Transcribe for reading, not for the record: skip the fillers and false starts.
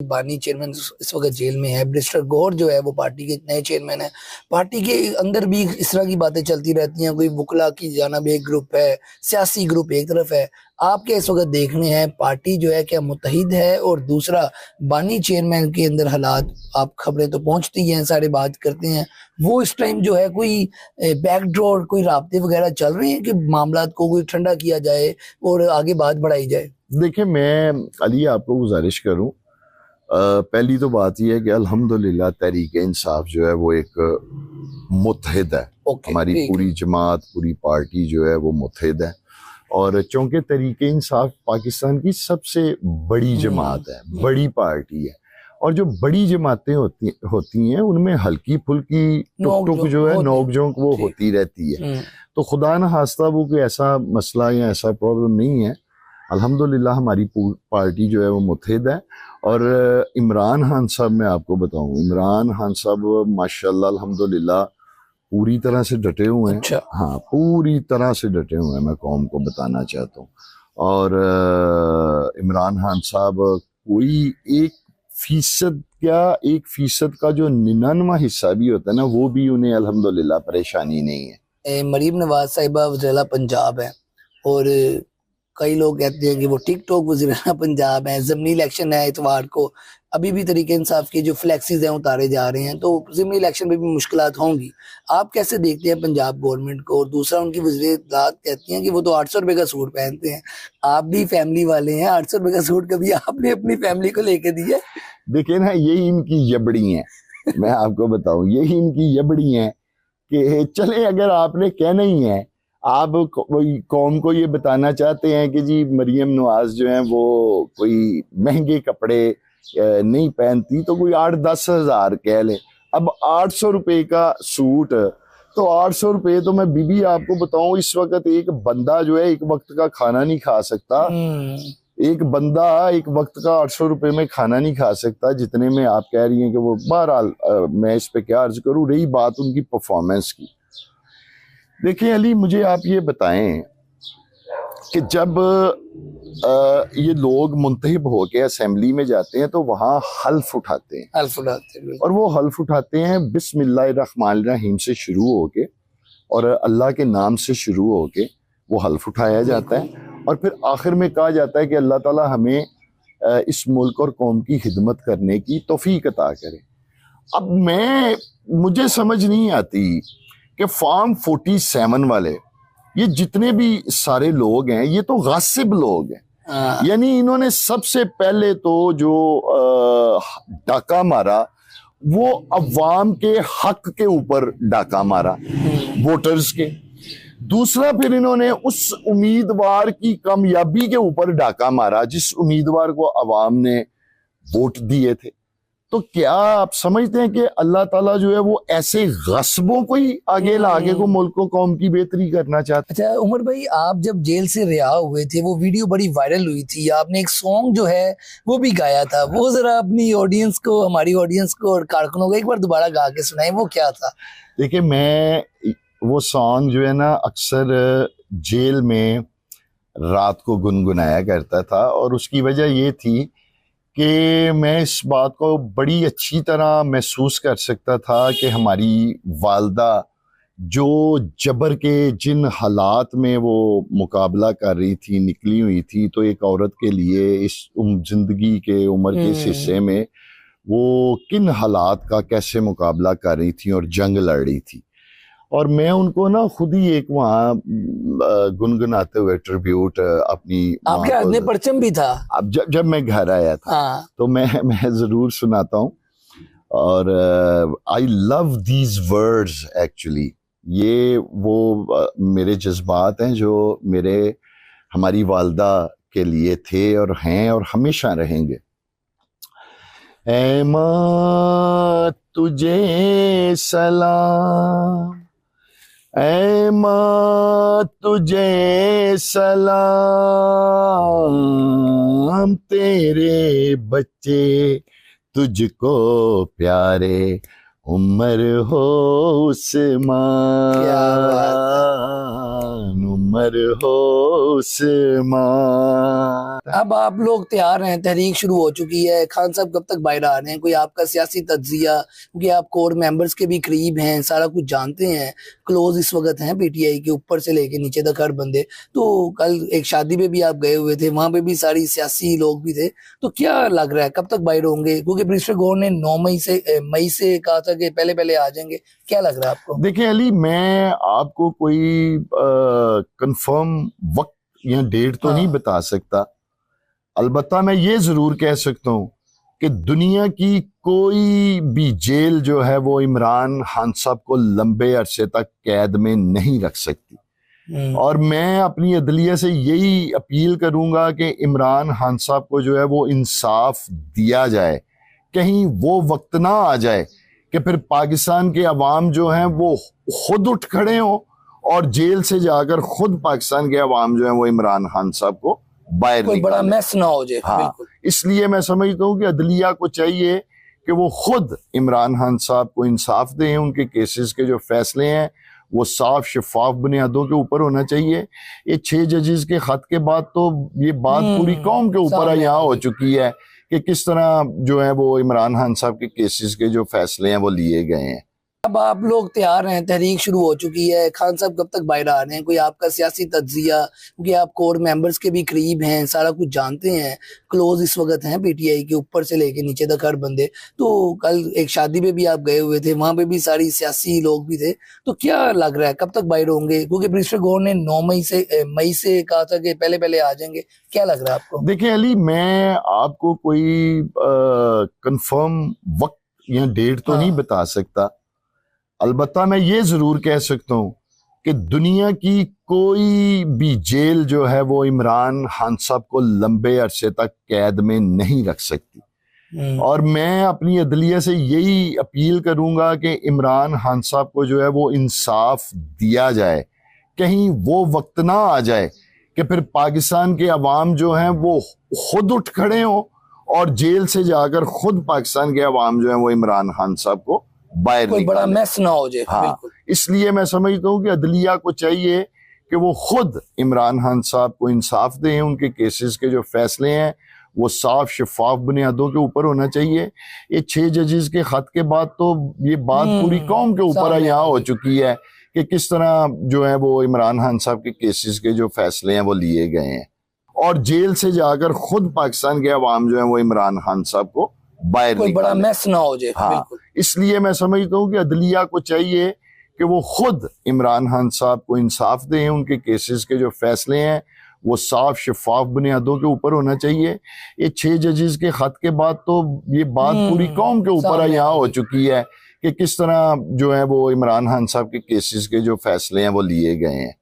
बानी चेयरमैन इस वक्त जेल में है। बैरिस्टर गौहर जो है वो पार्टी के नए चेयरमैन है। पार्टी के अंदर भी इस तरह की बातें चलती रहती हैं, कोई वुकला की जानिब एक ग्रुप है, सियासी ग्रुप एक तरफ है। आपके इस वक्त देखने हैं पार्टी जो है क्या मुत्तहिद है, और दूसरा बानी चेयरमैन के अंदर हालात, आप खबरें तो पहुंचती हैं, सारे बात करते हैं, वो इस टाइम जो है कोई बैकडोर, कोई राब्ते वगैरह चल रहे हैं कि मामला को कोई ठंडा किया जाए और आगे बात बढ़ाई जाए? देखिए, मैं अली आपको गुजारिश करूं, पहली तो बात यह है कि अल्हम्दुलिल्लाह तहरीक इंसाफ जो है वो एक मुत्तहिद है। हमारी पूरी जमात, पूरी पार्टी जो है वो मुत्तहिद है। और चूंकि तहरीक इंसाफ पाकिस्तान की सबसे बड़ी जमात है, बड़ी पार्टी है, और जो बड़ी जमातें होती हैं उनमें हल्की फुल्की टुक टुक जो है, नोक झोंक वो होती रहती है। तो खुदा न खास्ता वो कोई ऐसा मसला या ऐसा प्रॉब्लम नहीं है। अल्हम्दुलिल्लाह हमारी पार्टी जो है वो मुत्तहिद है। और इमरान खान साहब, मैं आपको बताऊं, इमरान खान साहब माशाल्लाह अल्हम्दुलिल्लाह पूरी तरह से डटे हुए हैं। अच्छा। हाँ, पूरी तरह से डटे हुए हैं, मैं कौम को बताना चाहता हूँ। और इमरान खान साहब कोई 1% क्या, 1% का जो 99 हिस्सा भी होता है ना, वो भी उन्हें अल्हम्दुलिल्लाह परेशानी नहीं है। मरीम नवाज साहिबा वज़ीर पंजाब है, और कई लोग कहते हैं कि वो टिकटॉक वज़ीर पंजाब है। ज़मीनी इलेक्शन है इतवार को, अभी भी तरीके इंसाफ के जो फ्लैक्सीज हैं उतारे जा रहे हैं, तो ज़मीनी इलेक्शन में भी मुश्किलात होंगी। आप कैसे देखते हैं पंजाब गवर्नमेंट को? और दूसरा, उनकी वज़ीर कहती हैं कि वो तो 800 रुपए का सूट पहनते हैं। आप भी फैमिली वाले हैं, 800 रुपए का सूट कभी आपने अपनी फैमिली को लेके दिया? देखिए ना, यही इनकी यबड़ी है। मैं आपको बताऊं, यही इनकी यबड़ी है कि चले, अगर आपने कहना ही है, आप कौम को ये बताना चाहते हैं कि जी मरियम नवाज जो है वो कोई महंगे कपड़े नहीं पहनती, तो कोई 8-10 हज़ार कह ले। अब 800 रुपए का सूट, तो 800 रुपए तो मैं बीबी आपको बताऊं, इस वक्त एक बंदा जो है एक वक्त का खाना नहीं खा सकता। एक बंदा एक वक्त का 800 रुपए में खाना नहीं खा सकता, जितने में आप कह रही हैं कि वो। बहरहाल मैं इस पे क्या अर्ज करूं। रही बात उनकी परफॉर्मेंस की, देखिए अली, मुझे आप ये बताएं कि जब ये लोग मुंतहिब होके असेंबली में जाते हैं तो वहां हल्फ उठाते हैं, और वो हल्फ उठाते हैं बिस्मिल्लाहिर्रहमानिर्रहीम से शुरू होके, और अल्लाह के नाम से शुरू होके वो हल्फ उठाया जाता है, और फिर आखिर में कहा जाता है कि अल्लाह ताला हमें इस मुल्क और कौम की खिदमत करने की तौफीक अता करे। अब मुझे समझ नहीं आती कि फॉर्म 47 वाले, ये जितने भी सारे लोग हैं, ये तो गासिब लोग हैं। यानी इन्होंने सबसे पहले तो जो डाका मारा, वो अवाम के हक के ऊपर डाका मारा, वोटर्स के। दूसरा, फिर इन्होंने उस उम्मीदवार की कामयाबी के ऊपर डाका मारा जिस उम्मीदवार को अवाम ने वोट दिए थे। तो क्या आप समझते हैं कि अल्लाह ताला जो है वो ऐसे गस्बों को ही आगे लाके को मुल्क को कौम की बेहतरी करना चाहते? अच्छा उमर भाई, आप जब जेल से रिहा हुए थे, वो वीडियो बड़ी वायरल हुई थी, आपने एक सॉन्ग जो है वो भी गाया था, वो जरा अपनी ऑडियंस को, हमारी ऑडियंस को और कारकुनों को एक बार दोबारा गा के सुनाए, वो क्या था? देखिए, मैं वो सॉन्ग जो है ना अक्सर जेल में रात को गुनगुनाया करता था, और उसकी वजह ये थी कि मैं इस बात को बड़ी अच्छी तरह महसूस कर सकता था कि हमारी वालदा जो जबर के जिन हालात में वो मुकाबला कर रही थी, निकली हुई थी, तो एक औरत के लिए इस जिंदगी के उम्र के इस हिस्से में वो किन हालात का कैसे मुकाबला कर रही थी और जंग लड़ रही थी। और मैं उनको ना खुद ही एक वहाँ गुनगुनाते हुए ट्रिब्यूट अपनी, आपके हाथ में परचम भी था। अब जब मैं घर आया था तो मैं जरूर सुनाता हूँ। और I love these words actually. ये वो मेरे जज्बात हैं जो हमारी वालदा के लिए थे और हैं और हमेशा रहेंगे। ऐ माँ तुझे सलाम, ऐ माँ तुझे सलाम, तेरे बच्चे तुझको प्यारे उम्र हो उस्मान, क्या बात उम्र हो उस्मान। अब आप लोग तैयार हैं, तहरीक शुरू हो चुकी है, खान साहब कब तक बाहर आ रहे हैं? कोई आपका सियासी तज्जिया, क्योंकि आप कोर मेंबर्स के भी करीब हैं, सारा कुछ जानते हैं, क्लोज इस वक्त हैं पीटीआई के, ऊपर से लेके नीचे तक हर बंदे। तो कल एक शादी पे भी आप गए हुए थे, वहां पे भी सारी सियासी लोग भी थे। तो क्या लग रहा है कब तक बाहर होंगे? क्योंकि बैरिस्टर गौहर ने 9 मई से कहा था कि पहले पहले आ जाएंगे। क्या लग रहा है आपको? देखिए अली, मैं आपको कोई कंफर्म वक्त या डेट तो नहीं हाँ। बता सकता। अलबत्ता मैं ये जरूर कह सकता हूं कि दुनिया की कोई भी जेल जो है वो इमरान खान साहब को लंबे अरसे तक कैद में नहीं रख सकती। और मैं अपनी अदलिया से यही अपील करूंगा कि इमरान खान साहब को जो है वो इंसाफ दिया जाए। कहीं वो वक्त ना आ जाए कि फिर पाकिस्तान के अवाम जो हैं वो खुद उठ खड़े हों और जेल से जाकर खुद पाकिस्तान के अवाम जो है वो इमरान खान साहब को बाहर कोई बड़ा निकालें। मैस ना हो जाए। हाँ, बिल्कुल। इसलिए मैं समझता हूँ कि अदलिया को चाहिए कि वो खुद इमरान खान साहब को इंसाफ दें। उनके केसेस के जो फैसले हैं वो साफ शफाफ बुनियादों के ऊपर होना चाहिए। ये 6 जजेस के खत के बाद तो ये बात पूरी कौम के ऊपर सामने यहाँ आ हो गई। चुकी है कि किस तरह जो है वो इमरान खान साहब के केसेस के जो फैसले हैं वो लिए गए हैं। अब आप लोग तैयार हैं, तहरीक शुरू हो चुकी है, खान साहब कब तक बाहर आ रहे हैं? कोई आपका सियासी तज्जिया, क्योंकि आप कोर मेंबर्स के भी करीब हैं, सारा कुछ जानते हैं, क्लोज इस वक्त हैं पीटीआई के, ऊपर से लेके नीचे तक हर बंदे। तो कल एक शादी पे भी आप गए हुए थे, वहां पे भी सारी सियासी लोग भी थे। तो क्या लग रहा है कब तक बाहर होंगे? क्योंकि बैरिस्टर गौहर ने 9 मई से कहा था कि पहले पहले आ जाएंगे। क्या लग रहा है आपको? देखिए अली, मैं आपको कोई कंफर्म वक्त या डेट तो नहीं हाँ। बता सकता। अलबत्ता मैं ये जरूर कह सकता हूं कि दुनिया की कोई भी जेल जो है वो इमरान खान साहब को लंबे अरसे तक कैद में नहीं रख सकती। और मैं अपनी अदलिया से यही अपील करूंगा कि इमरान खान साहब को जो है वो इंसाफ दिया जाए। कहीं वो वक्त ना आ जाए कि फिर पाकिस्तान के अवाम जो हैं वो खुद उठ खड़े हों और जेल से जाकर खुद पाकिस्तान के अवाम जो है वो इमरान खान साहब को बाहर कोई बड़ा निकालें। मैस ना हो जाए। हाँ, बिल्कुल। इसलिए मैं समझता हूँ कि अदलिया को चाहिए कि वो खुद इमरान खान साहब को इंसाफ दें। उनके केसेस के जो फैसले हैं वो साफ शफाफ बुनियादों के ऊपर होना चाहिए। ये 6 जजेस के खत के बाद तो ये बात पूरी कौम के ऊपर सामने यहाँ आ हो गई। चुकी है कि किस तरह जो है वो इमरान खान साहब के केसेस के जो फैसले हैं वो लिए गए हैं। और जेल से जाकर खुद पाकिस्तान के अवाम जो है वो इमरान खान साहब को बाहर कोई बड़ा निकालें। मैस ना हो जाए। हाँ, बिल्कुल। इसलिए मैं समझता हूँ कि अदलिया को चाहिए कि वो खुद इमरान खान साहब को इंसाफ दें। उनके केसेस के जो फैसले हैं वो साफ शफाफ बुनियादों के ऊपर होना चाहिए। ये 6 जजेस के खत के बाद तो ये बात पूरी कौम के ऊपर सामने यहाँ आ हो गई। चुकी है कि किस तरह जो है वो इमरान खान साहब के केसेस के जो फैसले हैं वो लिए गए हैं।